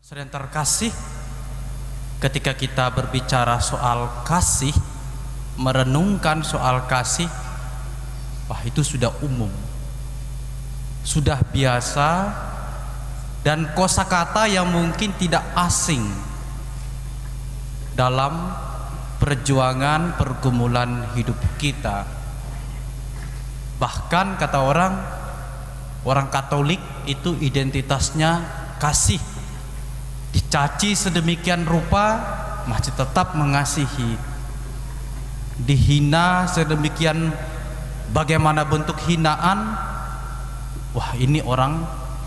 Saudara terkasih, ketika kita berbicara soal kasih, merenungkan soal kasih, wah itu sudah umum, sudah biasa, dan kosakata yang mungkin tidak asing dalam perjuangan pergumulan hidup kita. Bahkan kata orang Katolik itu identitasnya kasih. Dicaci sedemikian rupa masih tetap mengasihi, dihina sedemikian bagaimana bentuk hinaan, wah ini orang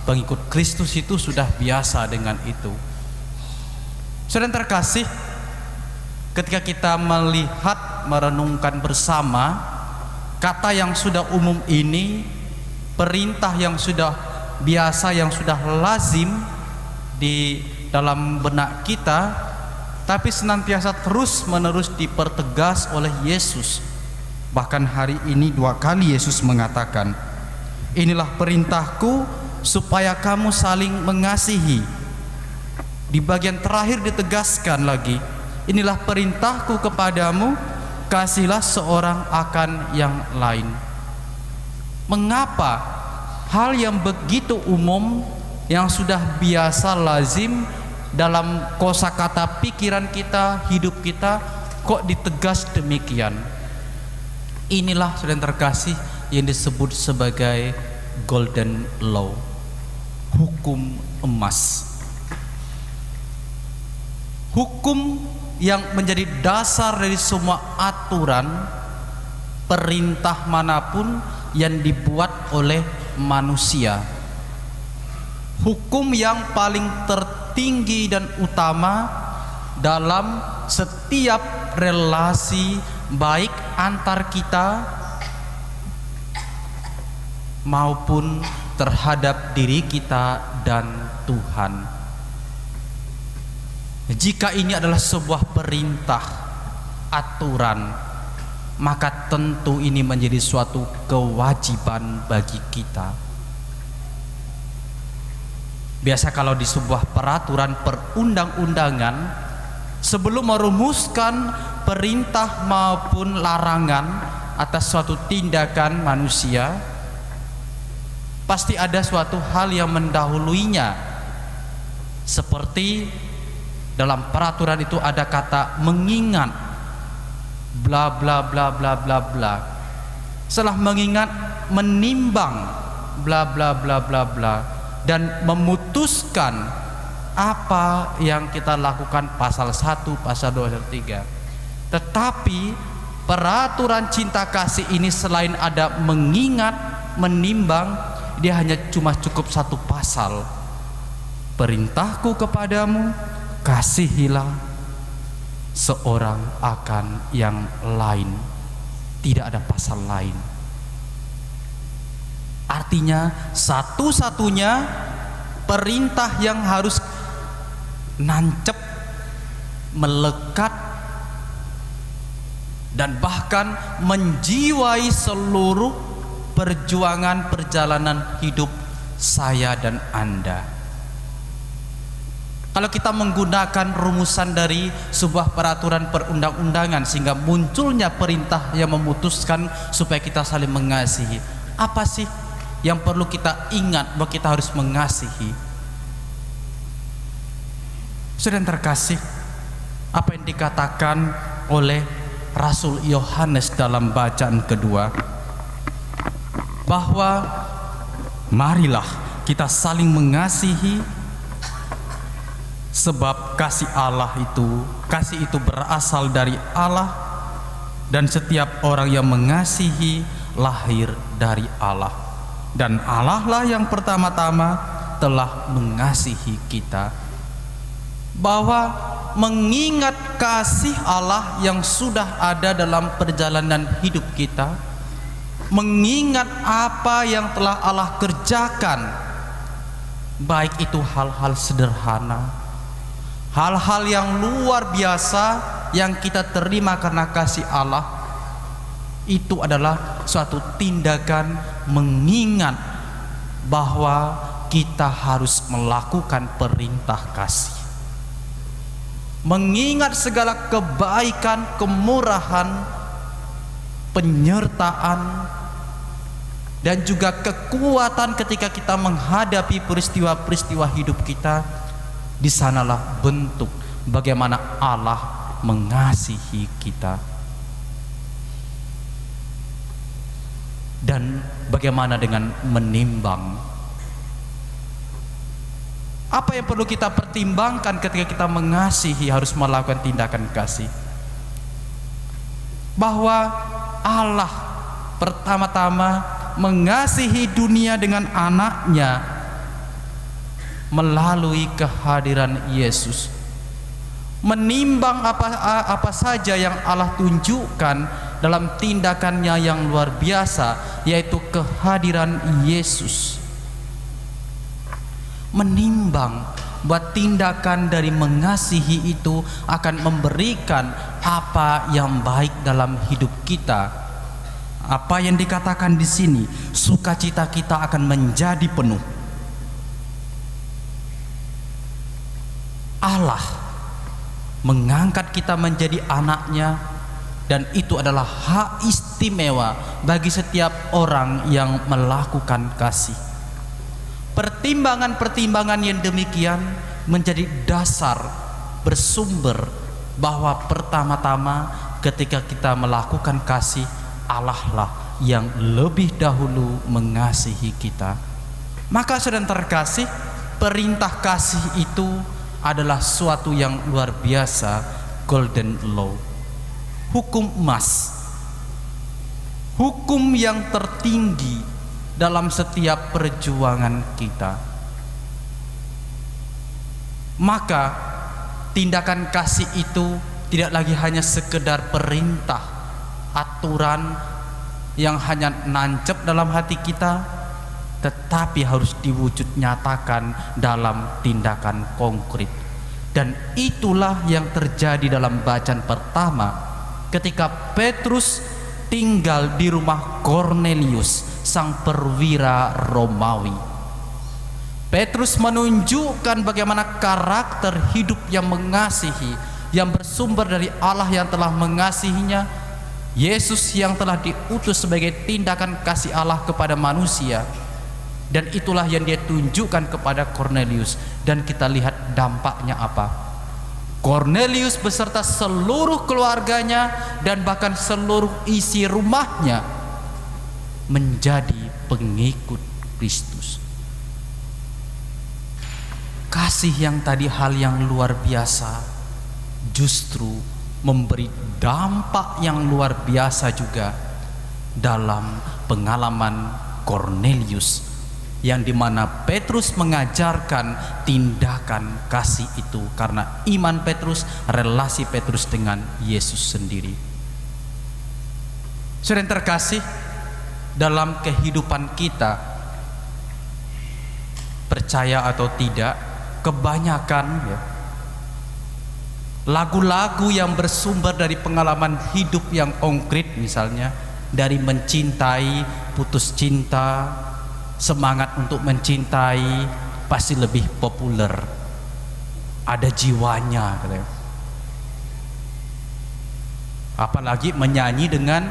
pengikut Kristus itu sudah biasa dengan itu. Saudara terkasih, ketika kita melihat, merenungkan bersama kata yang sudah umum ini, perintah yang sudah biasa, yang sudah lazim di dalam benak kita, tapi senantiasa terus menerus dipertegas oleh Yesus. Bahkan hari ini 2 kali Yesus mengatakan, inilah perintahku supaya kamu saling mengasihi. Di bagian terakhir ditegaskan lagi, inilah perintahku kepadamu, kasihilah seorang akan yang lain. Mengapa hal yang begitu umum, yang sudah biasa lazim dalam kosakata pikiran kita, hidup kita, kok ditegas demikian? Inilah saudara terkasih yang disebut sebagai golden law, hukum emas. Hukum yang menjadi dasar dari semua aturan, perintah manapun yang dibuat oleh manusia. Hukum yang paling tertinggi dan utama dalam setiap relasi, baik antar kita maupun terhadap diri kita dan Tuhan. Jika ini adalah sebuah perintah, aturan, maka tentu ini menjadi suatu kewajiban bagi kita. Biasa kalau di sebuah peraturan perundang-undangan, sebelum merumuskan perintah maupun larangan atas suatu tindakan manusia, pasti ada suatu hal yang mendahuluinya. Seperti dalam peraturan itu ada kata mengingat, bla bla bla bla bla bla. Setelah mengingat, menimbang, bla bla bla bla bla, dan memutuskan apa yang kita lakukan, pasal 1, pasal 2, pasal 3. Tetapi peraturan cinta kasih ini selain ada mengingat, menimbang, dia hanya cuma cukup satu pasal. Perintahku kepadamu, kasihilah seorang akan yang lain. Tidak ada pasal lain. Artinya satu-satunya perintah yang harus nancep, melekat, dan bahkan menjiwai seluruh perjuangan perjalanan hidup saya dan Anda. Kalau kita menggunakan rumusan dari sebuah peraturan perundang-undangan sehingga munculnya perintah yang memutuskan supaya kita saling mengasihi, apa sih yang perlu kita ingat bahwa kita harus mengasihi? Saudara terkasih, apa yang dikatakan oleh Rasul Yohanes dalam bacaan kedua, bahwa marilah kita saling mengasihi, sebab kasih itu berasal dari Allah, dan setiap orang yang mengasihi lahir dari Allah, dan Allah lah yang pertama-tama telah mengasihi kita. Bahwa mengingat kasih Allah yang sudah ada dalam perjalanan hidup kita, mengingat apa yang telah Allah kerjakan, baik itu hal-hal sederhana, hal-hal yang luar biasa yang kita terima karena kasih Allah, itu adalah suatu tindakan mengingat bahwa kita harus melakukan perintah kasih. Mengingat segala kebaikan, kemurahan, penyertaan, dan juga kekuatan ketika kita menghadapi peristiwa-peristiwa hidup kita. Di sanalah bentuk bagaimana Allah mengasihi kita. Dan bagaimana dengan menimbang? Apa yang perlu kita pertimbangkan ketika kita mengasihi, harus melakukan tindakan kasih? Bahwa Allah pertama-tama mengasihi dunia dengan anaknya melalui kehadiran Yesus. Menimbang apa saja yang Allah tunjukkan dalam tindakannya yang luar biasa, yaitu kehadiran Yesus. Menimbang bahwa tindakan dari mengasihi itu akan memberikan apa yang baik dalam hidup kita. Apa yang dikatakan di sini, sukacita kita akan menjadi penuh. Allah mengangkat kita menjadi anaknya, dan itu adalah hak istimewa bagi setiap orang yang melakukan kasih. Pertimbangan-pertimbangan yang demikian menjadi dasar bersumber bahwa pertama-tama ketika kita melakukan kasih, Allah lah yang lebih dahulu mengasihi kita. Maka saudara terkasih, perintah kasih itu adalah suatu yang luar biasa, golden law, hukum emas, hukum yang tertinggi dalam setiap perjuangan kita. Maka tindakan kasih itu tidak lagi hanya sekedar perintah, aturan yang hanya nancep dalam hati kita, tetapi harus diwujud nyatakan dalam tindakan konkret. Dan itulah yang terjadi dalam bacaan pertama ketika Petrus tinggal di rumah Kornelius, sang perwira Romawi. Petrus menunjukkan bagaimana karakter hidup yang mengasihi, yang bersumber dari Allah yang telah mengasihinya, Yesus yang telah diutus sebagai tindakan kasih Allah kepada manusia. Dan itulah yang dia tunjukkan kepada Kornelius. Dan kita lihat dampaknya apa. Kornelius beserta seluruh keluarganya dan bahkan seluruh isi rumahnya menjadi pengikut Kristus. Kasih yang tadi hal yang luar biasa justru memberi dampak yang luar biasa juga dalam pengalaman Kornelius, yang dimana Petrus mengajarkan tindakan kasih itu karena iman Petrus, relasi Petrus dengan Yesus sendiri. Saudara yang terkasih, dalam kehidupan kita, percaya atau tidak, kebanyakan lagu-lagu yang bersumber dari pengalaman hidup yang konkret, misalnya dari mencintai, putus cinta, semangat untuk mencintai, pasti lebih populer, ada jiwanya katanya. Apalagi menyanyi dengan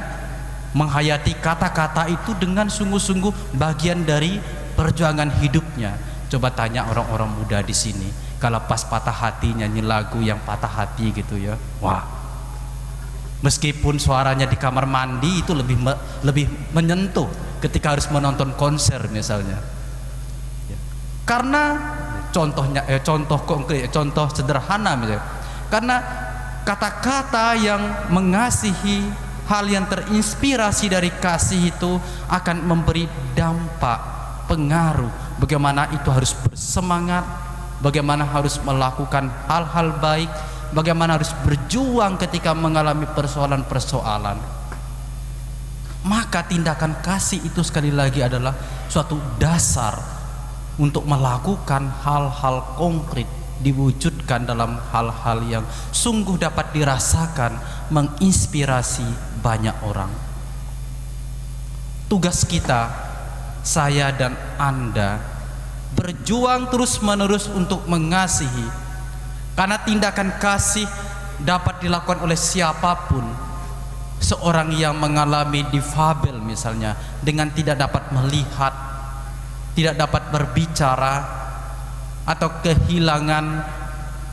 menghayati kata-kata itu dengan sungguh-sungguh bagian dari perjuangan hidupnya. Coba tanya orang-orang muda di sini, kalau pas patah hati nyanyi lagu yang patah hati gitu ya, wah, meskipun suaranya di kamar mandi itu lebih menyentuh ketika harus menonton konser misalnya. Karena contohnya contoh sederhana misalnya, karena kata-kata yang mengasihi, hal yang terinspirasi dari kasih itu akan memberi dampak, pengaruh, bagaimana itu harus bersemangat, bagaimana harus melakukan hal-hal baik, bagaimana harus berjuang ketika mengalami persoalan-persoalan. Maka tindakan kasih itu sekali lagi adalah suatu dasar untuk melakukan hal-hal konkret, diwujudkan dalam hal-hal yang sungguh dapat dirasakan, menginspirasi banyak orang. Tugas kita, saya dan Anda, berjuang terus-menerus untuk mengasihi. Karena tindakan kasih dapat dilakukan oleh siapapun. Seorang yang mengalami difabel misalnya, dengan tidak dapat melihat, tidak dapat berbicara, atau kehilangan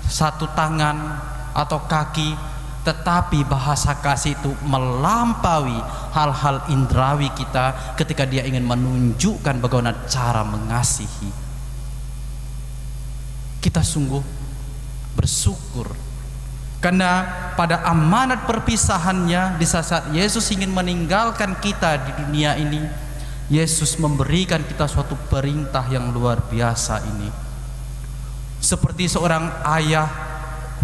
satu tangan atau kaki, tetapi bahasa kasih itu melampaui hal-hal indrawi kita ketika dia ingin menunjukkan bagaimana cara mengasihi. Kita sungguh bersyukur karena pada amanat perpisahannya, di saat Yesus ingin meninggalkan kita di dunia ini, Yesus memberikan kita suatu perintah yang luar biasa ini. Seperti seorang ayah,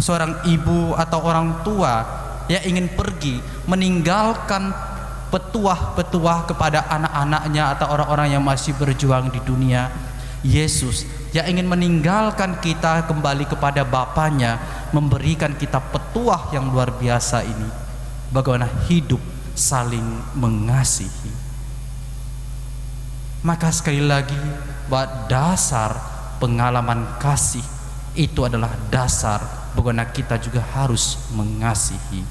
seorang ibu atau orang tua yang ingin pergi meninggalkan petuah-petuah kepada anak-anaknya atau orang-orang yang masih berjuang di dunia, Yesus yang ingin meninggalkan kita kembali kepada Bapaknya, memberikan kita petuah yang luar biasa ini, bagaimana hidup saling mengasihi. Maka sekali lagi, bahwa dasar pengalaman kasih itu adalah dasar bagaimana kita juga harus mengasihi.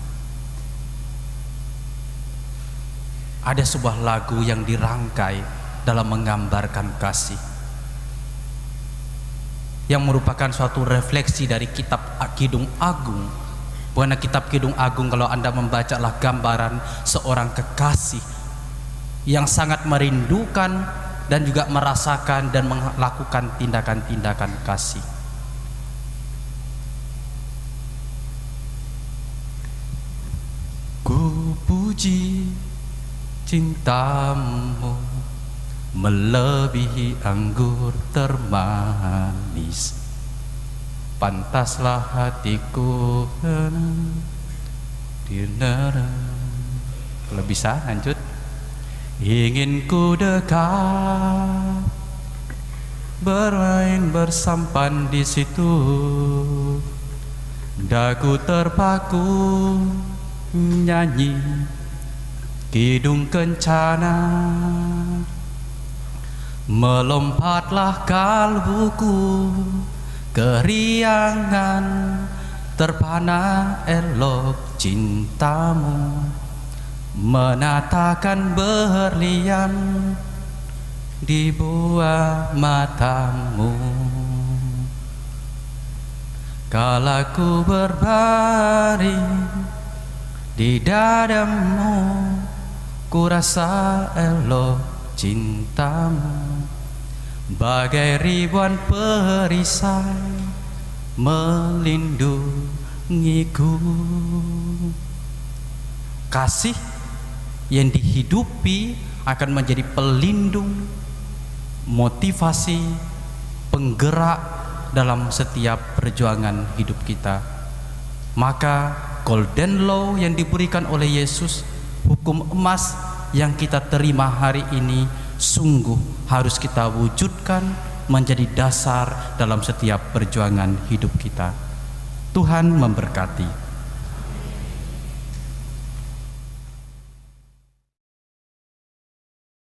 Ada sebuah lagu yang dirangkai dalam menggambarkan kasih, yang merupakan suatu refleksi dari kitab Kidung Agung. Bagaimana kitab Kidung Agung, kalau Anda membacalah gambaran seorang kekasih yang sangat merindukan dan juga merasakan dan melakukan tindakan-tindakan kasih. Ku puji cintamu melebihi anggur termanis, pantaslah hatiku kalau bisa lanjut. Ingin ku dekat, bermain bersampan di situ, dagu terpaku nyanyi kidung kencana. Melompatlah kalbuku keriangan, terpana elok cintamu, menatakan berlian di buah matamu. Kala ku berbaring di dadamu, ku rasa elok cintamu, bagai ribuan perisai melindungiku. Kasih yang dihidupi akan menjadi pelindung, motivasi, penggerak dalam setiap perjuangan hidup kita. Maka golden law yang diberikan oleh Yesus, hukum emas yang kita terima hari ini, sungguh harus kita wujudkan menjadi dasar dalam setiap perjuangan hidup kita. Tuhan memberkati.